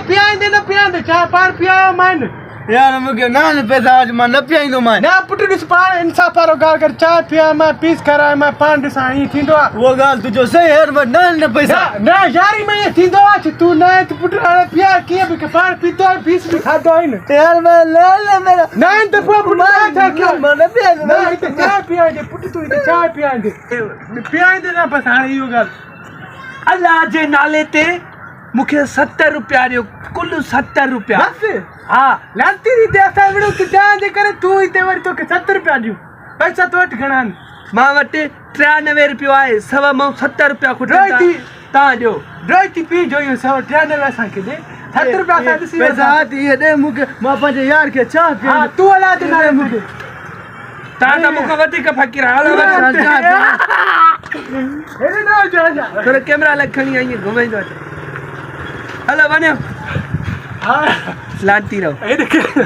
पियाईंदे न पियाईंदे चाहे पाण पियायो मान यार मूंखे न पैसा आज मां न पीआईंदो मां न पुट ॾिस पाण इंसाफ़ वारो ॻाल्हि कर चाहे पिया मां पीस खाराए मां पाण ॾिसां ईअं थींदो आहे उहा ॻाल्हि तुंहिंजो सही यार न पैसा न यारी में ईअं थींदो आहे तूं न त पुट हाणे पिया कीअं बि पाण पीतो आहे पीस बि खाधो आहे न यार मैं मेरा न त पोइ पुट छा कयो मां न पीआईंदो न हिते चांहि पीआईंदे पुट तूं हिते चांहि पीआईंदे पीआईंदे न बसि हाणे इहो ॻाल्हि अल्लाह जे नाले ते मूंखे 70 रुपया ॾियो कुल 70 रुपया बसि हा लांती रीते असां विड़ूं तूं चांहि जे करे तूं हिते वरी तोखे 70 रुपया ॾियूं पैसा तो वटि घणा आहिनि मां वटि 93 रुपयो आहे सवा मां 70 रुपया रोई थी तव्हां ॾियो रोई पी जो इहो 93 असांखे ॾे 70 रुपया असां ॾिसी पैसा इहे ॾे मूंखे मां पंहिंजे यार खे छा हा पीआईंदो तूं हला ते नाले मूंखे तव्हां त मूंखां वधीक फ़क़ीर आहियो हेॾे न अचो थोरो कैमरा अलॻि खणी आई घुमाईंदो अचे हलो वञो हा लांती रहो हेॾे